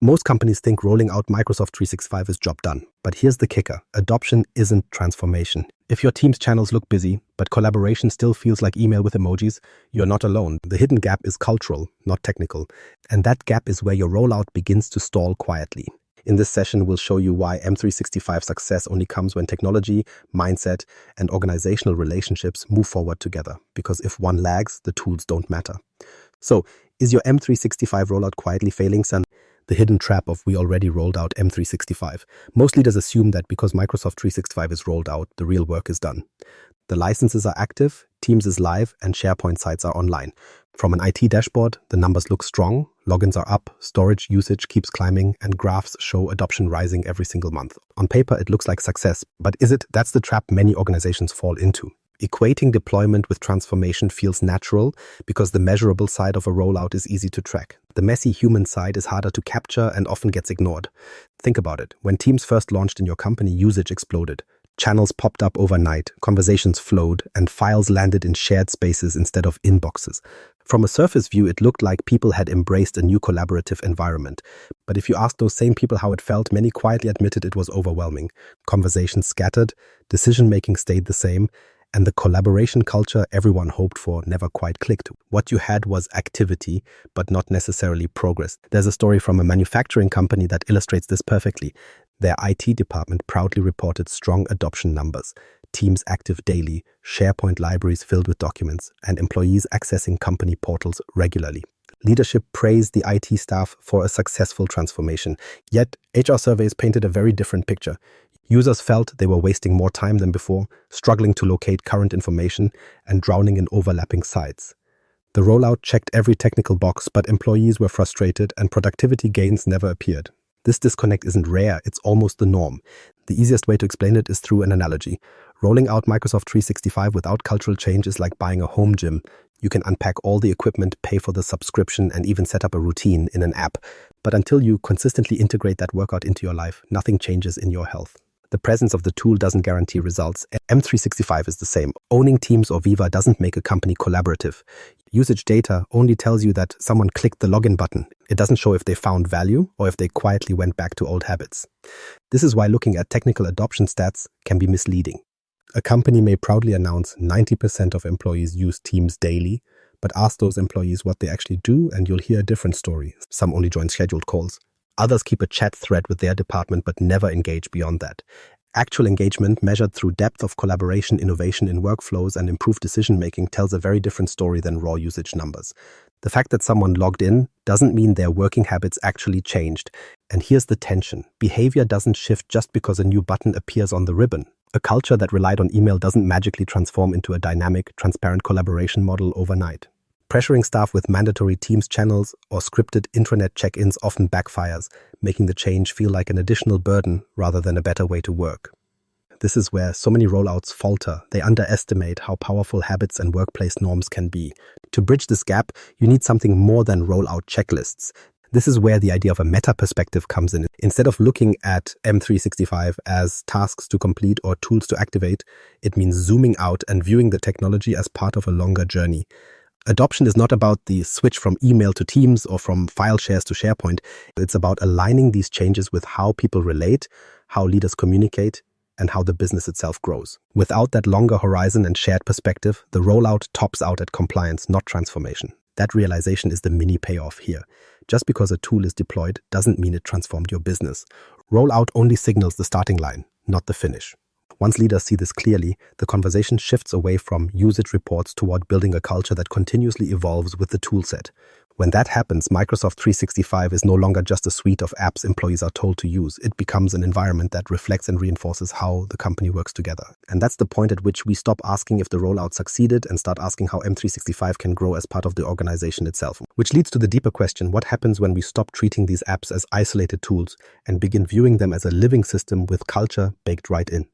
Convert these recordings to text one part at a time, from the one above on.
Most companies think rolling out Microsoft 365 is job done. But here's the kicker. Adoption isn't transformation. If your team's channels look busy, but collaboration still feels like email with emojis, you're not alone. The hidden gap is cultural, not technical. And that gap is where your rollout begins to stall quietly. In this session, we'll show you why M365 success only comes when technology, mindset, and organizational relationships move forward together. Because if one lags, the tools don't matter. So, is your M365 rollout quietly failing, son? The hidden trap of we already rolled out M365. Most leaders assume that because Microsoft 365 is rolled out, the real work is done. The licenses are active, Teams is live, and SharePoint sites are online. From an IT dashboard, the numbers look strong, logins are up, storage usage keeps climbing, and graphs show adoption rising every single month. On paper, it looks like success, but is it? That's the trap many organizations fall into. Equating deployment with transformation feels natural because the measurable side of a rollout is easy to track. The messy human side is harder to capture and often gets ignored. Think about it. When Teams first launched in your company, usage exploded. Channels popped up overnight, conversations flowed, and files landed in shared spaces instead of inboxes. From a surface view, it looked like people had embraced a new collaborative environment. But if you ask those same people how it felt, many quietly admitted it was overwhelming. Conversations scattered, decision-making stayed the same, and the collaboration culture everyone hoped for never quite clicked. What you had was activity, but not necessarily progress. There's a story from a manufacturing company that illustrates this perfectly. Their IT department proudly reported strong adoption numbers, Teams active daily, SharePoint libraries filled with documents, and employees accessing company portals regularly. Leadership praised the IT staff for a successful transformation. Yet, HR surveys painted a very different picture. Users felt they were wasting more time than before, struggling to locate current information, and drowning in overlapping sites. The rollout checked every technical box, but employees were frustrated and productivity gains never appeared. This disconnect isn't rare, it's almost the norm. The easiest way to explain it is through an analogy. Rolling out Microsoft 365 without cultural change is like buying a home gym. You can unpack all the equipment, pay for the subscription, and even set up a routine in an app. But until you consistently integrate that workout into your life, nothing changes in your health. The presence of the tool doesn't guarantee results. M365 is the same. Owning Teams or Viva doesn't make a company collaborative. Usage data only tells you that someone clicked the login button. It doesn't show if they found value or if they quietly went back to old habits. This is why looking at technical adoption stats can be misleading. A company may proudly announce 90% of employees use Teams daily, but ask those employees what they actually do and you'll hear a different story. Some only join scheduled calls. Others keep a chat thread with their department but never engage beyond that. Actual engagement, measured through depth of collaboration, innovation in workflows, and improved decision-making, tells a very different story than raw usage numbers. The fact that someone logged in doesn't mean their working habits actually changed. And here's the tension. Behavior doesn't shift just because a new button appears on the ribbon. A culture that relied on email doesn't magically transform into a dynamic, transparent collaboration model overnight. Pressuring staff with mandatory Teams channels or scripted intranet check-ins often backfires, making the change feel like an additional burden rather than a better way to work. This is where so many rollouts falter. They underestimate how powerful habits and workplace norms can be. To bridge this gap, you need something more than rollout checklists. This is where the idea of a meta perspective comes in. Instead of looking at M365 as tasks to complete or tools to activate, it means zooming out and viewing the technology as part of a longer journey. Adoption is not about the switch from email to Teams or from file shares to SharePoint. It's about aligning these changes with how people relate, how leaders communicate, and how the business itself grows. Without that longer horizon and shared perspective, the rollout tops out at compliance, not transformation. That realization is the mini payoff here. Just because a tool is deployed doesn't mean it transformed your business. Rollout only signals the starting line, not the finish. Once leaders see this clearly, the conversation shifts away from usage reports toward building a culture that continuously evolves with the toolset. When that happens, Microsoft 365 is no longer just a suite of apps employees are told to use. It becomes an environment that reflects and reinforces how the company works together. And that's the point at which we stop asking if the rollout succeeded and start asking how M365 can grow as part of the organization itself. Which leads to the deeper question, what happens when we stop treating these apps as isolated tools and begin viewing them as a living system with culture baked right in?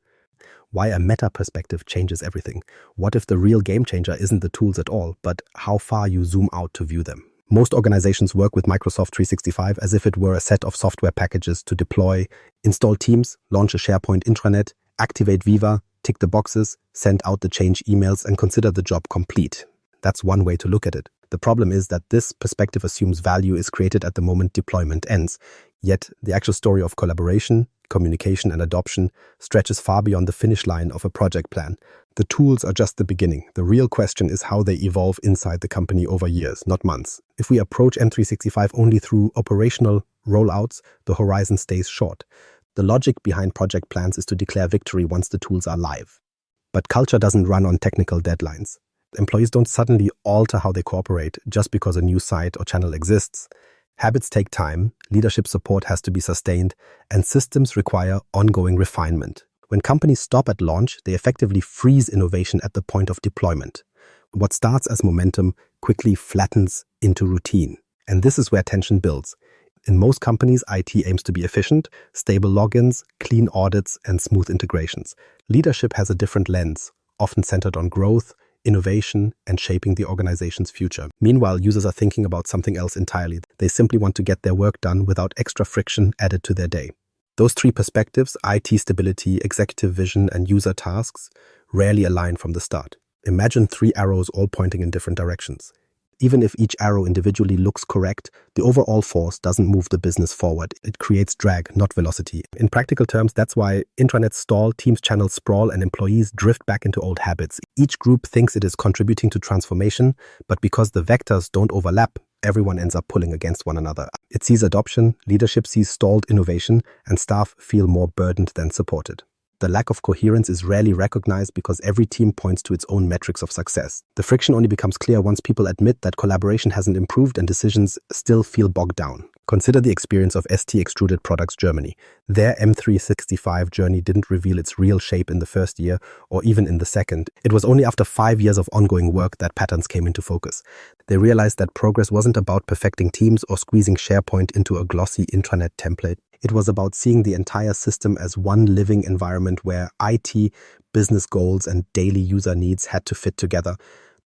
Why a meta perspective changes everything. What if the real game changer isn't the tools at all, but how far you zoom out to view them? Most organizations work with Microsoft 365 as if it were a set of software packages to deploy, install Teams, launch a SharePoint intranet, activate Viva, tick the boxes, send out the change emails, and consider the job complete. That's one way to look at it. The problem is that this perspective assumes value is created at the moment deployment ends. Yet, the actual story of collaboration, communication, and adoption stretches far beyond the finish line of a project plan. The tools are just the beginning. The real question is how they evolve inside the company over years, not months. If we approach M365 only through operational rollouts, the horizon stays short. The logic behind project plans is to declare victory once the tools are live. But culture doesn't run on technical deadlines. Employees don't suddenly alter how they cooperate just because a new site or channel exists. Habits take time, leadership support has to be sustained, and systems require ongoing refinement. When companies stop at launch, they effectively freeze innovation at the point of deployment. What starts as momentum quickly flattens into routine. And this is where tension builds. In most companies, IT aims to be efficient, stable logins, clean audits, and smooth integrations. Leadership has a different lens, often centered on growth, innovation, and shaping the organization's future. Meanwhile, users are thinking about something else entirely. They simply want to get their work done without extra friction added to their day. Those three perspectives, IT stability, executive vision, and user tasks, rarely align from the start. Imagine three arrows all pointing in different directions. Even if each arrow individually looks correct, the overall force doesn't move the business forward. It creates drag, not velocity. In practical terms, that's why intranets stall, Teams channels sprawl, and employees drift back into old habits. Each group thinks it is contributing to transformation, but because the vectors don't overlap, everyone ends up pulling against one another. It sees adoption, leadership sees stalled innovation, and staff feel more burdened than supported. The lack of coherence is rarely recognized because every team points to its own metrics of success. The friction only becomes clear once people admit that collaboration hasn't improved and decisions still feel bogged down. Consider the experience of ST Extruded Products Germany. Their M365 journey didn't reveal its real shape in the first year or even in the second. It was only after 5 years of ongoing work that patterns came into focus. They realized that progress wasn't about perfecting teams or squeezing SharePoint into a glossy intranet template. It was about seeing the entire system as one living environment where IT, business goals, and daily user needs had to fit together.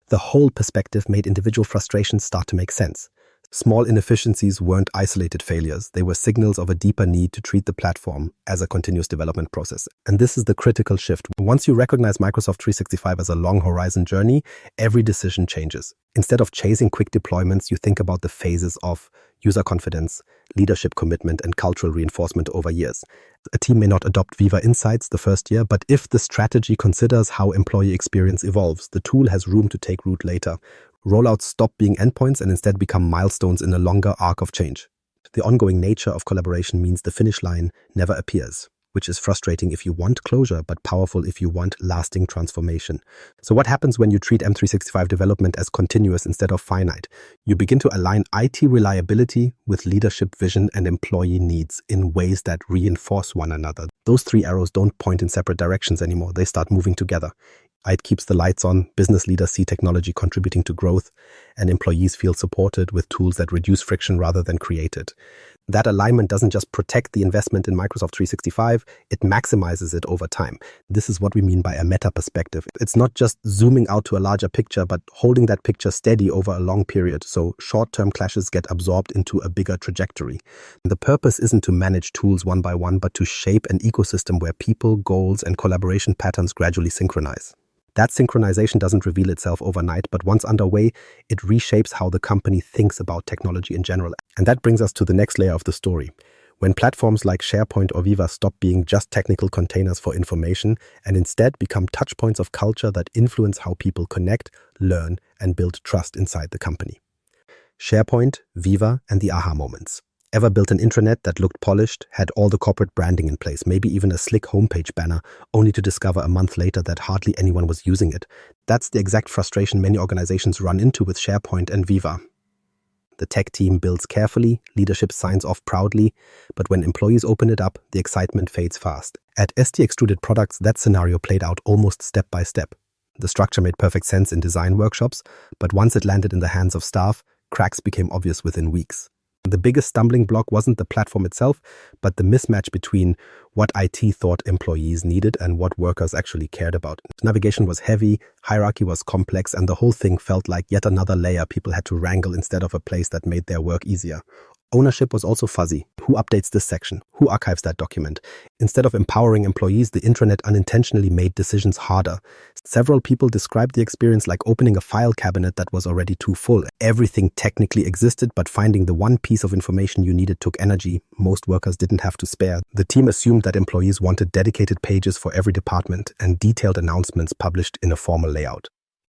The whole perspective made individual frustrations start to make sense. Small inefficiencies weren't isolated failures. They were signals of a deeper need to treat the platform as a continuous development process. And this is the critical shift. Once you recognize Microsoft 365 as a long horizon journey, every decision changes. Instead of chasing quick deployments, you think about the phases of user confidence, leadership commitment, and cultural reinforcement over years. A team may not adopt Viva Insights the first year, but if the strategy considers how employee experience evolves, the tool has room to take root later. Rollouts stop being endpoints and instead become milestones in a longer arc of change. The ongoing nature of collaboration means the finish line never appears, which is frustrating if you want closure, but powerful if you want lasting transformation. So what happens when you treat M365 development as continuous instead of finite? You begin to align IT reliability with leadership vision and employee needs in ways that reinforce one another. Those three arrows don't point in separate directions anymore. They start moving together. IT keeps the lights on, business leaders see technology contributing to growth, and employees feel supported with tools that reduce friction rather than create it. That alignment doesn't just protect the investment in Microsoft 365, it maximizes it over time. This is what we mean by a meta perspective. It's not just zooming out to a larger picture, but holding that picture steady over a long period, so short-term clashes get absorbed into a bigger trajectory. The purpose isn't to manage tools one by one, but to shape an ecosystem where people, goals, and collaboration patterns gradually synchronize. That synchronization doesn't reveal itself overnight, but once underway, it reshapes how the company thinks about technology in general. And that brings us to the next layer of the story. When platforms like SharePoint or Viva stop being just technical containers for information and instead become touchpoints of culture that influence how people connect, learn, and build trust inside the company. SharePoint, Viva, and the aha moments. Ever built an intranet that looked polished, had all the corporate branding in place, maybe even a slick homepage banner, only to discover a month later that hardly anyone was using it? That's the exact frustration many organizations run into with SharePoint and Viva. The tech team builds carefully, leadership signs off proudly, but when employees open it up, the excitement fades fast. At ST Extruded Products, that scenario played out almost step by step. The structure made perfect sense in design workshops, but once it landed in the hands of staff, cracks became obvious within weeks. The biggest stumbling block wasn't the platform itself, but the mismatch between what IT thought employees needed and what workers actually cared about. Navigation was heavy, hierarchy was complex, and the whole thing felt like yet another layer people had to wrangle instead of a place that made their work easier. Ownership was also fuzzy. Who updates this section? Who archives that document? Instead of empowering employees, the intranet unintentionally made decisions harder. Several people described the experience like opening a file cabinet that was already too full. Everything technically existed, but finding the one piece of information you needed took energy most workers didn't have to spare. The team assumed that employees wanted dedicated pages for every department and detailed announcements published in a formal layout.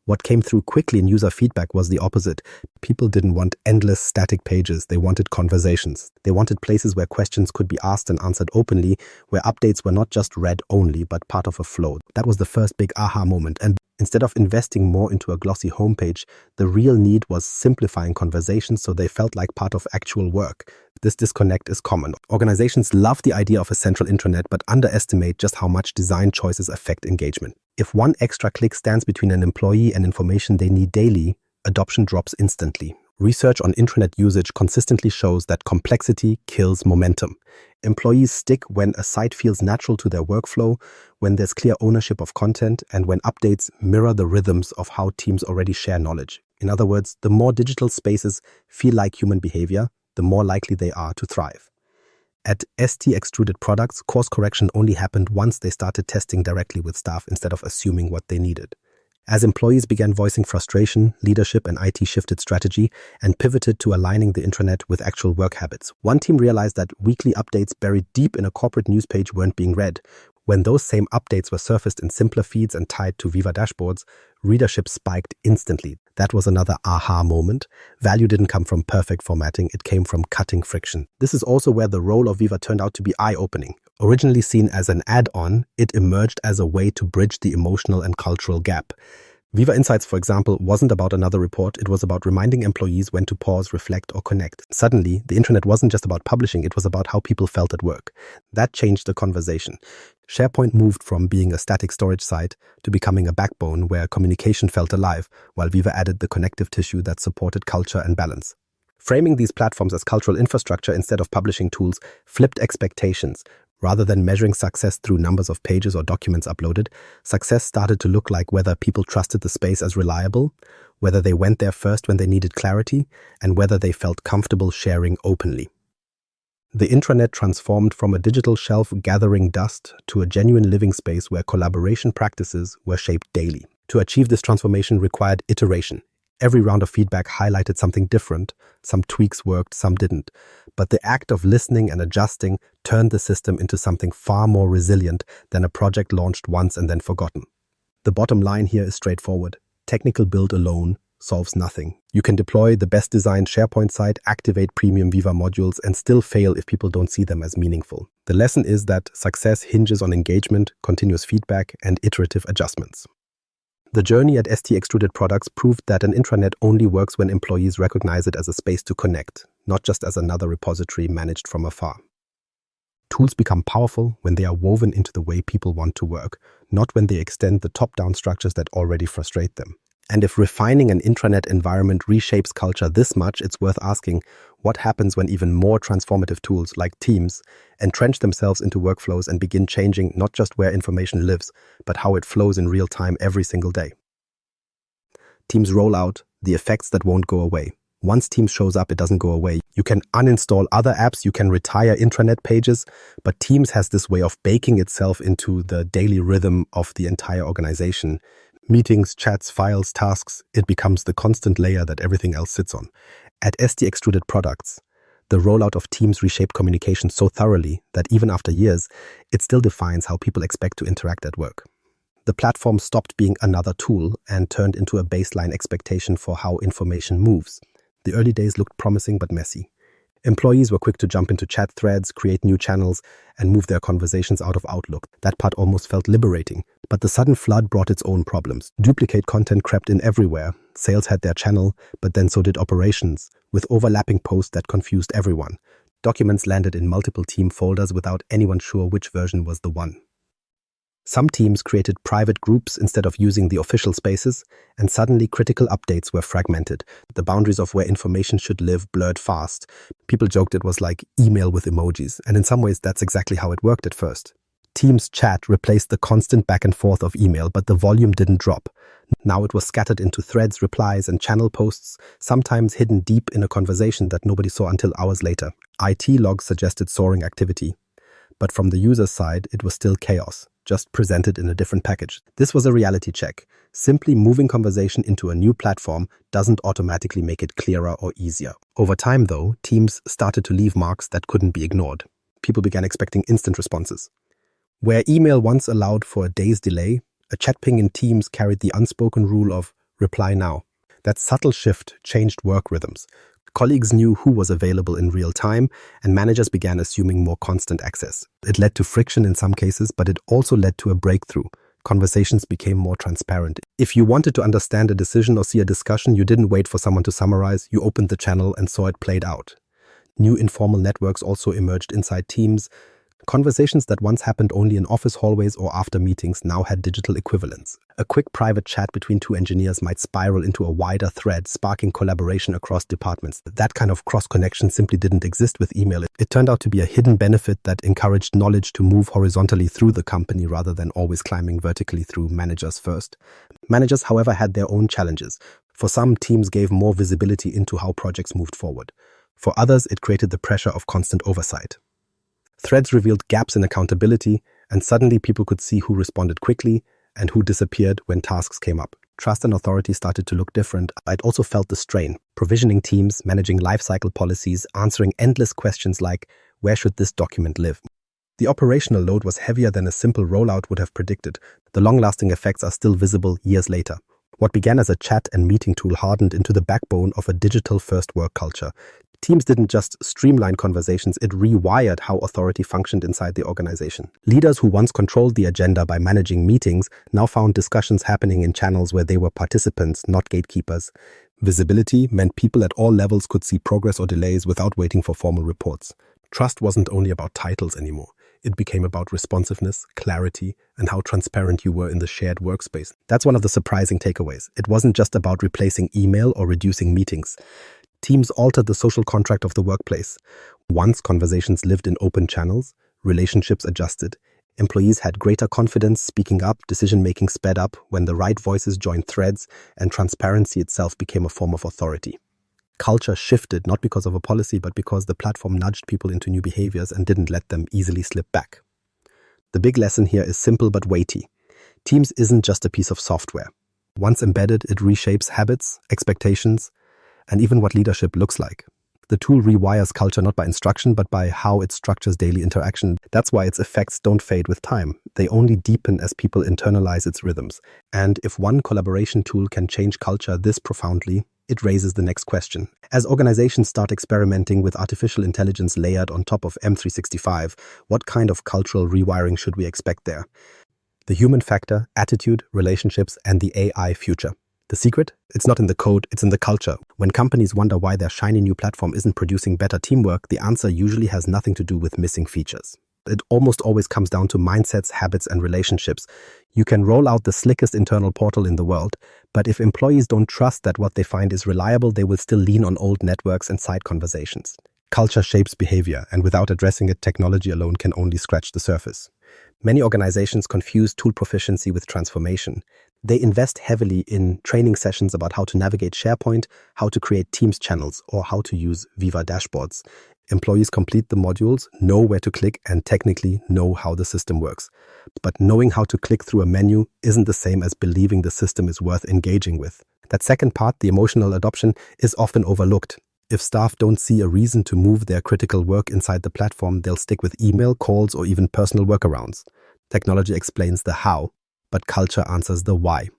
What came through quickly in user feedback was the opposite. People didn't want endless static pages. They wanted conversations. They wanted places where questions could be asked and answered openly, where updates were not just read only, but part of a flow. That was the first big aha moment. And instead of investing more into a glossy homepage, the real need was simplifying conversations so they felt like part of actual work. This disconnect is common. Organizations love the idea of a central intranet, but underestimate just how much design choices affect engagement. If one extra click stands between an employee and information they need daily, adoption drops instantly. Research on intranet usage consistently shows that complexity kills momentum. Employees stick when a site feels natural to their workflow, when there's clear ownership of content, and when updates mirror the rhythms of how teams already share knowledge. In other words, the more digital spaces feel like human behavior, the more likely they are to thrive. At ST Extruded Products, course correction only happened once they started testing directly with staff instead of assuming what they needed. As employees began voicing frustration, leadership and IT shifted strategy and pivoted to aligning the intranet with actual work habits. One team realized that weekly updates buried deep in a corporate news page weren't being read. When those same updates were surfaced in simpler feeds and tied to Viva dashboards, readership spiked instantly. That was another aha moment. Value didn't come from perfect formatting, it came from cutting friction. This is also where the role of Viva turned out to be eye-opening. Originally seen as an add-on, it emerged as a way to bridge the emotional and cultural gap. Viva Insights, for example, wasn't about another report, it was about reminding employees when to pause, reflect, or connect. Suddenly, the internet wasn't just about publishing, it was about how people felt at work. That changed the conversation. SharePoint moved from being a static storage site to becoming a backbone where communication felt alive, while Viva added the connective tissue that supported culture and balance. Framing these platforms as cultural infrastructure instead of publishing tools flipped expectations. Rather than measuring success through numbers of pages or documents uploaded, success started to look like whether people trusted the space as reliable, whether they went there first when they needed clarity, and whether they felt comfortable sharing openly. The intranet transformed from a digital shelf gathering dust to a genuine living space where collaboration practices were shaped daily. To achieve this transformation required iteration. Every round of feedback highlighted something different. Some tweaks worked, some didn't. But the act of listening and adjusting turned the system into something far more resilient than a project launched once and then forgotten. The bottom line here is straightforward. Technical build alone solves nothing. You can deploy the best designed SharePoint site, activate premium Viva modules, and still fail if people don't see them as meaningful. The lesson is that success hinges on engagement, continuous feedback, and iterative adjustments. The journey at ST Extruded Products proved that an intranet only works when employees recognize it as a space to connect, not just as another repository managed from afar. Tools become powerful when they are woven into the way people want to work, not when they extend the top-down structures that already frustrate them. And if refining an intranet environment reshapes culture this much, it's worth asking, what happens when even more transformative tools like Teams entrench themselves into workflows and begin changing not just where information lives, but how it flows in real time every single day? Teams Rollout, the effects that won't go away. Once Teams shows up, it doesn't go away. You can uninstall other apps, you can retire intranet pages, but Teams has this way of baking itself into the daily rhythm of the entire organization. Meetings, chats, files, tasks, it becomes the constant layer that everything else sits on. At ST Extruded Products, the rollout of Teams reshaped communication so thoroughly that even after years, it still defines how people expect to interact at work. The platform stopped being another tool and turned into a baseline expectation for how information moves. The early days looked promising but messy. Employees were quick to jump into chat threads, create new channels, and move their conversations out of Outlook. That part almost felt liberating. But the sudden flood brought its own problems. Duplicate content crept in everywhere. Sales had their channel, but then so did operations, with overlapping posts that confused everyone. Documents landed in multiple team folders without anyone sure which version was the one. Some teams created private groups instead of using the official spaces, and suddenly critical updates were fragmented. The boundaries of where information should live blurred fast. People joked it was like email with emojis, and in some ways that's exactly how it worked at first. Teams chat replaced the constant back and forth of email, but the volume didn't drop. Now it was scattered into threads, replies, and channel posts, sometimes hidden deep in a conversation that nobody saw until hours later. IT logs suggested soaring activity, but from the user's side, it was still chaos, just presented in a different package. This was a reality check. Simply moving conversation into a new platform doesn't automatically make it clearer or easier. Over time, though, teams started to leave marks that couldn't be ignored. People began expecting instant responses. Where email once allowed for a day's delay, a chat ping in Teams carried the unspoken rule of reply now. That subtle shift changed work rhythms. Colleagues knew who was available in real time, and managers began assuming more constant access. It led to friction in some cases, but it also led to a breakthrough. Conversations became more transparent. If you wanted to understand a decision or see a discussion, you didn't wait for someone to summarize, you opened the channel and saw it played out. New informal networks also emerged inside teams. Conversations that once happened only in office hallways or after meetings now had digital equivalents. A quick private chat between two engineers might spiral into a wider thread, sparking collaboration across departments. That kind of cross-connection simply didn't exist with email. It turned out to be a hidden benefit that encouraged knowledge to move horizontally through the company rather than always climbing vertically through managers first. Managers, however, had their own challenges. For some, teams gave more visibility into how projects moved forward. For others, it created the pressure of constant oversight. Threads revealed gaps in accountability, and suddenly people could see who responded quickly and who disappeared when tasks came up. Trust and authority started to look different. I'd also felt the strain. Provisioning teams, managing lifecycle policies, answering endless questions like, where should this document live? The operational load was heavier than a simple rollout would have predicted. The long-lasting effects are still visible years later. What began as a chat and meeting tool hardened into the backbone of a digital-first work culture. Teams didn't just streamline conversations, it rewired how authority functioned inside the organization. Leaders who once controlled the agenda by managing meetings now found discussions happening in channels where they were participants, not gatekeepers. Visibility meant people at all levels could see progress or delays without waiting for formal reports. Trust wasn't only about titles anymore. It became about responsiveness, clarity, and how transparent you were in the shared workspace. That's one of the surprising takeaways. It wasn't just about replacing email or reducing meetings. Teams altered the social contract of the workplace. Once conversations lived in open channels, relationships adjusted. Employees had greater confidence speaking up, decision-making sped up when the right voices joined threads, and transparency itself became a form of authority. Culture shifted not because of a policy, but because the platform nudged people into new behaviors and didn't let them easily slip back. The big lesson here is simple but weighty. Teams isn't just a piece of software. Once embedded, it reshapes habits, expectations, and even what leadership looks like. The tool rewires culture not by instruction, but by how it structures daily interaction. That's why its effects don't fade with time. They only deepen as people internalize its rhythms. And if one collaboration tool can change culture this profoundly, it raises the next question. As organizations start experimenting with artificial intelligence layered on top of M365, what kind of cultural rewiring should we expect there? The human factor, attitude, relationships, and the AI future. The secret? It's not in the code, it's in the culture. When companies wonder why their shiny new platform isn't producing better teamwork, the answer usually has nothing to do with missing features. It almost always comes down to mindsets, habits, and relationships. You can roll out the slickest internal portal in the world, but if employees don't trust that what they find is reliable, they will still lean on old networks and side conversations. Culture shapes behavior, and without addressing it, technology alone can only scratch the surface. Many organizations confuse tool proficiency with transformation. They invest heavily in training sessions about how to navigate SharePoint, how to create Teams channels, or how to use Viva dashboards. Employees complete the modules, know where to click, and technically know how the system works. But knowing how to click through a menu isn't the same as believing the system is worth engaging with. That second part, the emotional adoption, is often overlooked. If staff don't see a reason to move their critical work inside the platform, they'll stick with email, calls, or even personal workarounds. Technology explains the how, but culture answers the why.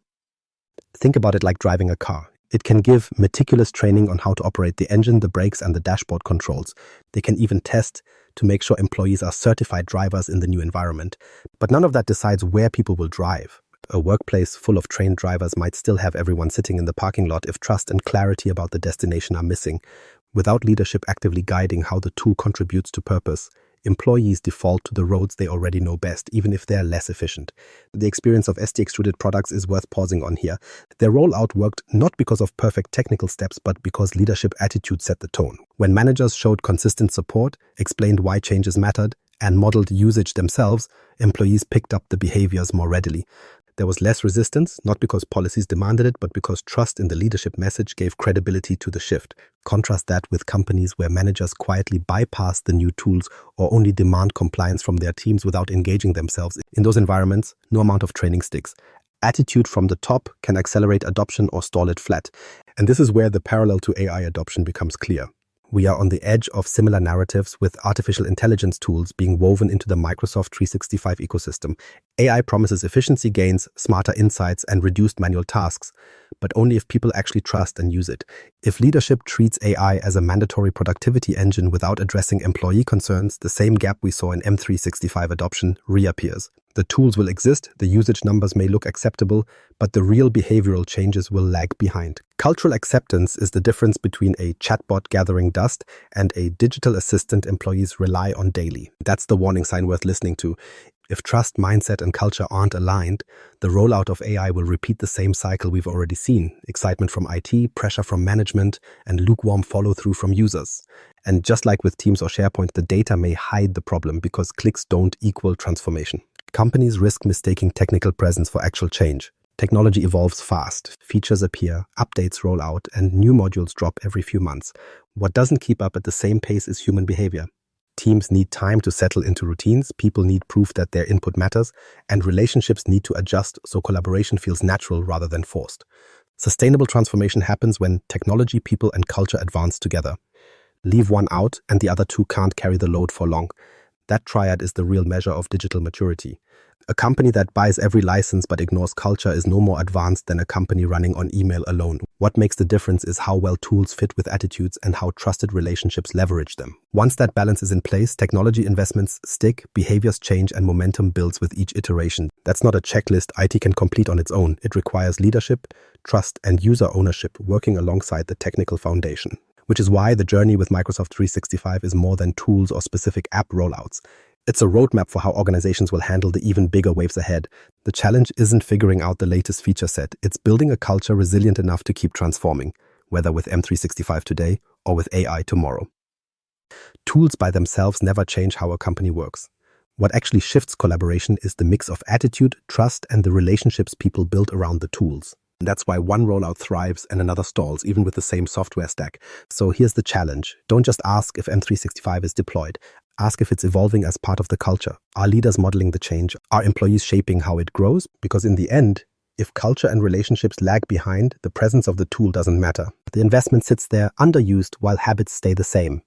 Think about it like driving a car. It can give meticulous training on how to operate the engine, the brakes, and the dashboard controls. They can even test to make sure employees are certified drivers in the new environment. But none of that decides where people will drive. A workplace full of trained drivers might still have everyone sitting in the parking lot if trust and clarity about the destination are missing. Without leadership actively guiding how the tool contributes to purpose, employees default to the roads they already know best, even if they're less efficient. The experience of ST Extruded Products is worth pausing on here. Their rollout worked not because of perfect technical steps, but because leadership attitude set the tone. When managers showed consistent support, explained why changes mattered, and modeled usage themselves, employees picked up the behaviors more readily. There was less resistance, not because policies demanded it, but because trust in the leadership message gave credibility to the shift. Contrast that with companies where managers quietly bypass the new tools or only demand compliance from their teams without engaging themselves. In those environments, no amount of training sticks. Attitude from the top can accelerate adoption or stall it flat. And this is where the parallel to AI adoption becomes clear. We are on the edge of similar narratives with artificial intelligence tools being woven into the Microsoft 365 ecosystem. AI promises efficiency gains, smarter insights, and reduced manual tasks, but only if people actually trust and use it. If leadership treats AI as a mandatory productivity engine without addressing employee concerns, the same gap we saw in M365 adoption reappears. The tools will exist, the usage numbers may look acceptable, but the real behavioral changes will lag behind. Cultural acceptance is the difference between a chatbot gathering dust and a digital assistant employees rely on daily. That's the warning sign worth listening to. If trust, mindset, and culture aren't aligned, the rollout of AI will repeat the same cycle we've already seen. Excitement from IT, pressure from management, and lukewarm follow-through from users. And just like with Teams or SharePoint, the data may hide the problem because clicks don't equal transformation. Companies risk mistaking technical presence for actual change. Technology evolves fast, features appear, updates roll out, and new modules drop every few months. What doesn't keep up at the same pace is human behavior. Teams need time to settle into routines, people need proof that their input matters, and relationships need to adjust so collaboration feels natural rather than forced. Sustainable transformation happens when technology, people, and culture advance together. Leave one out, and the other two can't carry the load for long. That triad is the real measure of digital maturity. A company that buys every license but ignores culture is no more advanced than a company running on email alone. What makes the difference is how well tools fit with attitudes and how trusted relationships leverage them. Once that balance is in place, technology investments stick, behaviors change, and momentum builds with each iteration. That's not a checklist IT can complete on its own. It requires leadership, trust, and user ownership working alongside the technical foundation. Which is why the journey with Microsoft 365 is more than tools or specific app rollouts. It's a roadmap for how organizations will handle the even bigger waves ahead. The challenge isn't figuring out the latest feature set. It's building a culture resilient enough to keep transforming, whether with M365 today or with AI tomorrow. Tools by themselves never change how a company works. What actually shifts collaboration is the mix of attitude, trust, and the relationships people build around the tools. That's why one rollout thrives and another stalls, even with the same software stack. So here's the challenge. Don't just ask if M365 is deployed. Ask if it's evolving as part of the culture. Are leaders modeling the change? Are employees shaping how it grows? Because in the end, if culture and relationships lag behind, the presence of the tool doesn't matter. The investment sits there underused while habits stay the same.